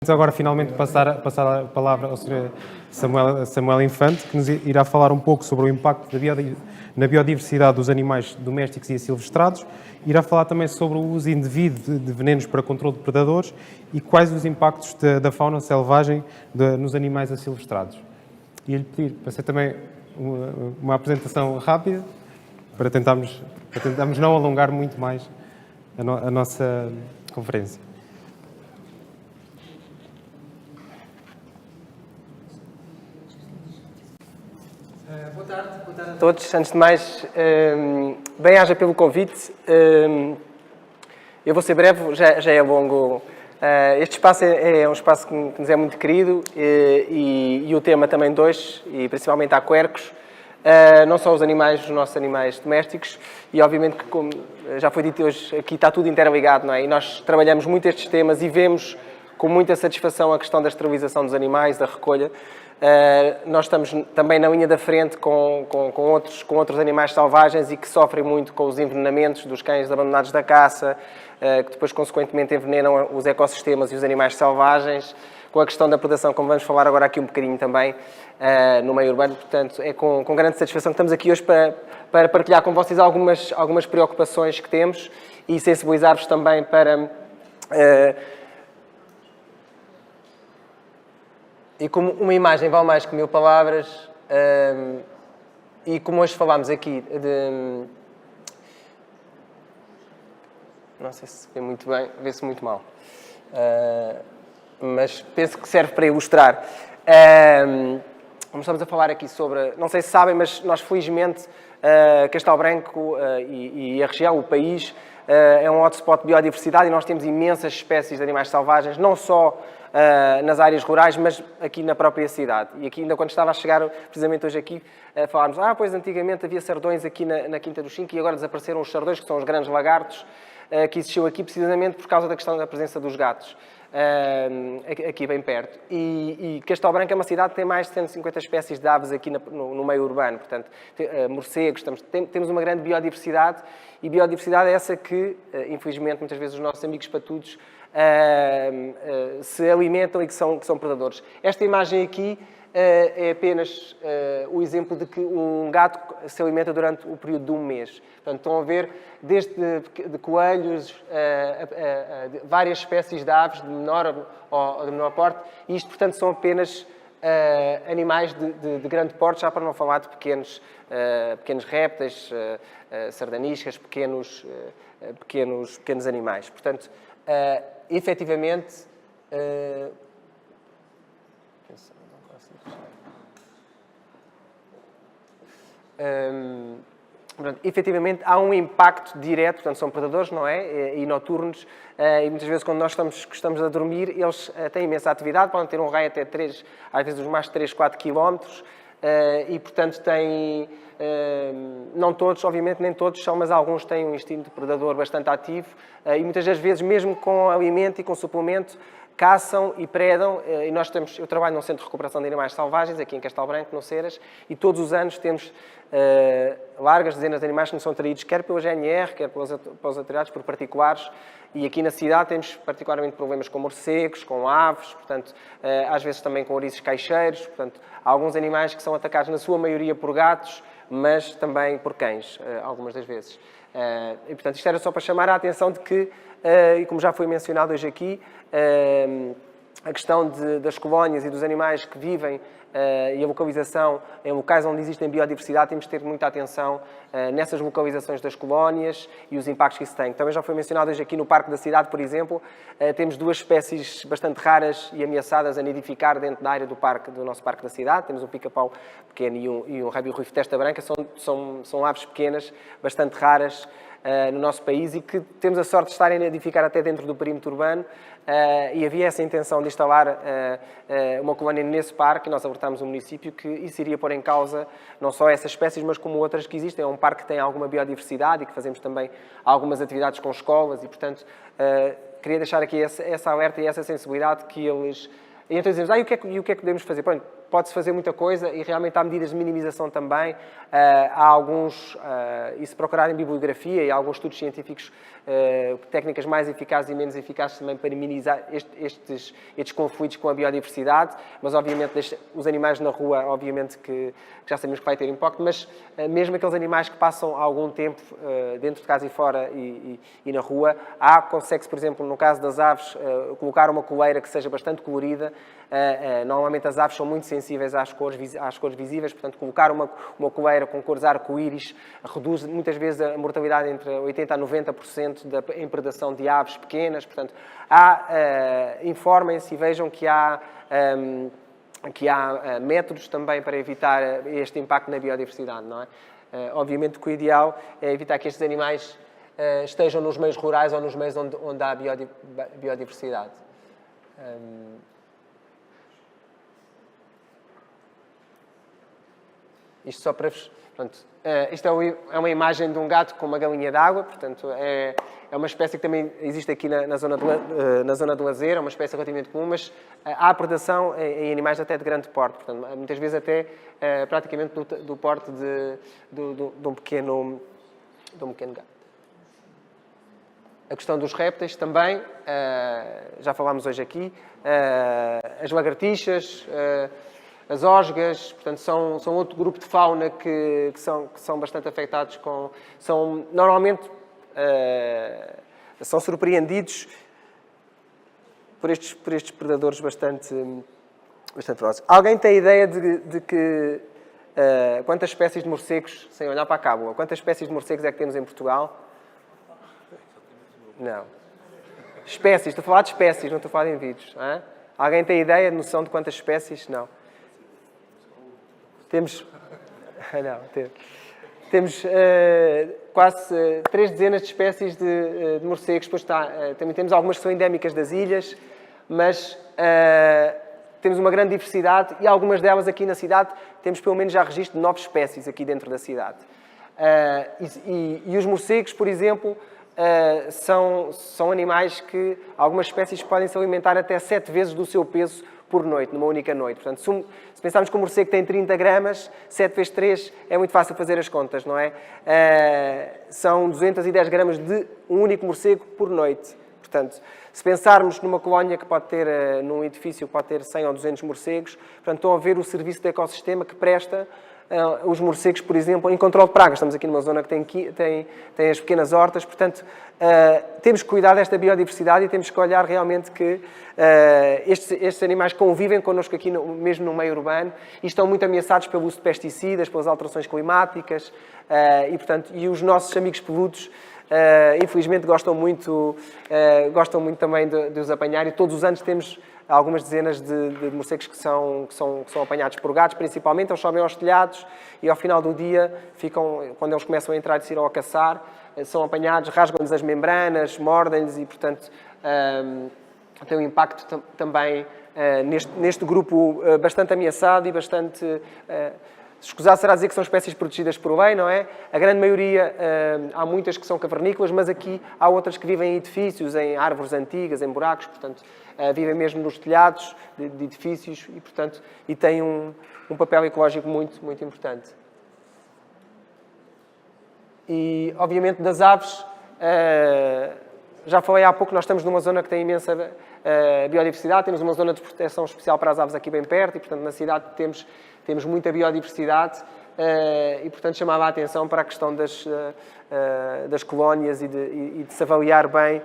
Vamos agora finalmente passar a palavra ao Sr. Samuel Infante, que nos irá falar um pouco sobre o impacto na biodiversidade dos animais domésticos e asilvestrados. Irá falar também sobre o uso indevido de venenos para controle de predadores e quais os impactos da fauna selvagem nos animais asilvestrados. Ia-lhe pedir para ser também uma apresentação rápida, para tentarmos não alongar muito mais a nossa conferência. Boa tarde a todos. Antes de mais, bem-aja pelo convite. Eu vou ser breve, já é longo. Este espaço é um espaço que nos é muito querido e o tema também de hoje, e principalmente há quercos, não só os nossos animais domésticos, e obviamente que, como já foi dito hoje, aqui está tudo interligado, não é? E nós trabalhamos muito estes temas e vemos com muita satisfação a questão da esterilização dos animais, da recolha. Nós estamos também na linha da frente com outros animais selvagens e que sofrem muito com os envenenamentos dos cães abandonados da caça, que depois, consequentemente, envenenam os ecossistemas e os animais selvagens, com a questão da predação, como vamos falar agora aqui um bocadinho também, no meio urbano. Portanto, é com grande satisfação que estamos aqui hoje para partilhar com vocês algumas preocupações que temos e sensibilizar-vos também para... E como uma imagem vale mais que 1000 palavras, e como hoje falámos aqui de... Não sei se vê muito bem, vê-se muito mal. Mas penso que serve para ilustrar. Começamos a falar aqui sobre... Não sei se sabem, mas nós, felizmente, Castelo Branco e a região, o país, é um hotspot de biodiversidade e nós temos imensas espécies de animais selvagens, não só nas áreas rurais, mas aqui na própria cidade. E aqui, ainda quando estava a chegar, precisamente hoje aqui, falámos, pois antigamente havia sardões aqui na Quinta dos Cinco e agora desapareceram os sardões, que são os grandes lagartos, que existiam aqui precisamente por causa da questão da presença dos gatos, aqui bem perto. E Castelo Branco é uma cidade que tem mais de 150 espécies de aves aqui no meio urbano, portanto, morcegos, temos uma grande biodiversidade, e biodiversidade é essa que, infelizmente, muitas vezes os nossos amigos patudos se alimentam e que são predadores. Esta imagem aqui é apenas o exemplo de que um gato se alimenta durante o período de um mês. Portanto, estão a ver desde de coelhos, várias espécies de aves de menor ou de menor porte, e isto, portanto, são apenas animais de grande porte, já para não falar de pequenos répteis, sardaniscas, pequenos animais. Portanto, efetivamente, efetivamente há um impacto direto, portanto são predadores, não é? E noturnos, e muitas vezes quando nós estamos a dormir, eles têm imensa atividade, podem ter um raio até 3, às vezes mais de 3, 4 quilómetros, e portanto têm, não todos, obviamente nem todos são, mas alguns têm um instinto predador bastante ativo, e muitas das vezes mesmo com alimento e com suplemento, caçam e predam, e eu trabalho num centro de recuperação de animais selvagens, aqui em Castelo Branco, no Ceras, e todos os anos temos largas dezenas de animais que nos são traídos, quer pela GNR, quer pelas autoridades, por particulares, e aqui na cidade temos particularmente problemas com morcegos, com aves, portanto, às vezes também com ouriços caixeiros, portanto, há alguns animais que são atacados na sua maioria por gatos, mas também por cães, algumas das vezes. E, portanto, isto era só para chamar a atenção de que, e como já foi mencionado hoje aqui, a questão das colónias e dos animais que vivem e a localização em locais onde existem biodiversidade, temos de ter muita atenção nessas localizações das colónias e os impactos que isso tem. Também já foi mencionado hoje aqui no Parque da Cidade, por exemplo, temos duas espécies bastante raras e ameaçadas a nidificar dentro da área do nosso Parque da Cidade. Temos um pica-pau pequeno e um rabi-ruivo testa branca, são aves pequenas, bastante raras, no nosso país e que temos a sorte de estarem a nidificar até dentro do perímetro urbano, e havia essa intenção de instalar uma colónia nesse parque, e nós alertámos o município que isso iria pôr em causa não só essas espécies, mas como outras que existem. É um parque que tem alguma biodiversidade e que fazemos também algumas atividades com escolas e, portanto, queria deixar aqui essa alerta e essa sensibilidade que eles... E então dizemos, e o que é que podemos fazer? Pronto, pode-se fazer muita coisa e realmente há medidas de minimização também. Há alguns, e se procurarem bibliografia e alguns estudos científicos, técnicas mais eficazes e menos eficazes também para minimizar estes conflitos com a biodiversidade, mas obviamente os animais na rua, obviamente que já sabemos que vai ter impacto, mas mesmo aqueles animais que passam algum tempo dentro de casa e fora e na rua, consegue-se, por exemplo, no caso das aves, colocar uma coleira que seja bastante colorida. Normalmente as aves são muito sensíveis às cores visíveis, portanto, colocar uma coleira com cores arco-íris reduz muitas vezes a mortalidade entre 80% a 90% em predação de aves pequenas. Portanto, informem-se e vejam que há métodos também para evitar este impacto na biodiversidade, não é? Obviamente que o ideal é evitar que estes animais estejam nos meios rurais ou nos meios onde há biodiversidade. Isto só para vos... isto é uma imagem de um gato com uma galinha d'água, portanto, é uma espécie que também existe aqui na zona do lazer, é uma espécie relativamente comum, mas há predação em animais até de grande porte, portanto, muitas vezes até praticamente do porte de um pequeno gato. A questão dos répteis também, já falámos hoje aqui, as lagartixas, as osgas, portanto, são outro grupo de fauna que são bastante afetados normalmente são surpreendidos por estes predadores bastante ferozes. Alguém tem ideia de que quantas espécies de morcegos, sem olhar para a cábula, quantas espécies de morcegos é que temos em Portugal? Não. Espécies, estou a falar de espécies, não estou a falar de indivíduos. Hein? Alguém tem ideia, noção de quantas espécies? Não. Temos quase 3 dezenas de espécies de morcegos. Depois também temos algumas que são endémicas das ilhas, mas temos uma grande diversidade e algumas delas aqui na cidade temos pelo menos já registro de 9 espécies aqui dentro da cidade. E os morcegos, por exemplo, são animais que algumas espécies podem se alimentar até 7 vezes do seu peso por noite, numa única noite. Portanto, se pensarmos que um morcego tem 30 gramas, 7 vezes 3 é muito fácil fazer as contas, não é? São 210 gramas de um único morcego por noite. Portanto, se pensarmos numa colónia que pode ter, num edifício que pode ter 100 ou 200 morcegos, portanto, estão a ver o serviço de ecossistema que presta os morcegos, por exemplo, em controle de pragas. Estamos aqui numa zona que tem as pequenas hortas, portanto, temos que cuidar desta biodiversidade e temos que olhar realmente que estes animais convivem connosco aqui, mesmo no meio urbano, e estão muito ameaçados pelo uso de pesticidas, pelas alterações climáticas, e os nossos amigos peludos, infelizmente, gostam muito também de os apanhar, e todos os anos temos algumas dezenas de morcegos que são apanhados por gatos, principalmente. Eles sobem aos telhados e, ao final do dia, quando eles começam a entrar e decidiram a caçar, são apanhados, rasgam-lhes as membranas, mordem-lhes e, portanto, tem um impacto também neste grupo bastante ameaçado e bastante... Escusado será dizer que são espécies protegidas por lei, não é? A grande maioria, há muitas que são cavernícolas, mas aqui há outras que vivem em edifícios, em árvores antigas, em buracos, portanto, vivem mesmo nos telhados de edifícios e têm um papel ecológico muito, muito importante. E, obviamente, das aves, já falei há pouco, nós estamos numa zona que tem imensa biodiversidade, temos uma zona de proteção especial para as aves aqui bem perto e, portanto, na cidade temos muita biodiversidade e, portanto, chamava a atenção para a questão das colónias e de se avaliar bem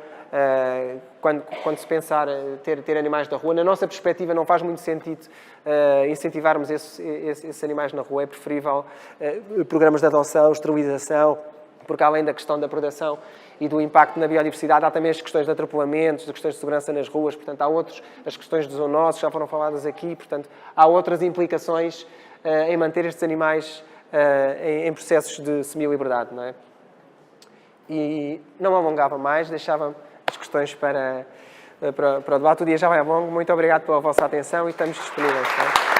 quando se pensar ter animais na rua. Na nossa perspectiva, não faz muito sentido incentivarmos esses animais na rua. É preferível programas de adoção, esterilização, porque além da questão da predação e do impacto na biodiversidade, há também as questões de atropelamentos, as questões de segurança nas ruas, portanto, há as questões dos zoonoses, já foram faladas aqui, portanto, há outras implicações em manter estes animais em processos de semi-liberdade, não é? E não me alongava mais, deixava as questões para o debate. O dia já vai a longo. Muito obrigado pela vossa atenção e estamos disponíveis. Tá?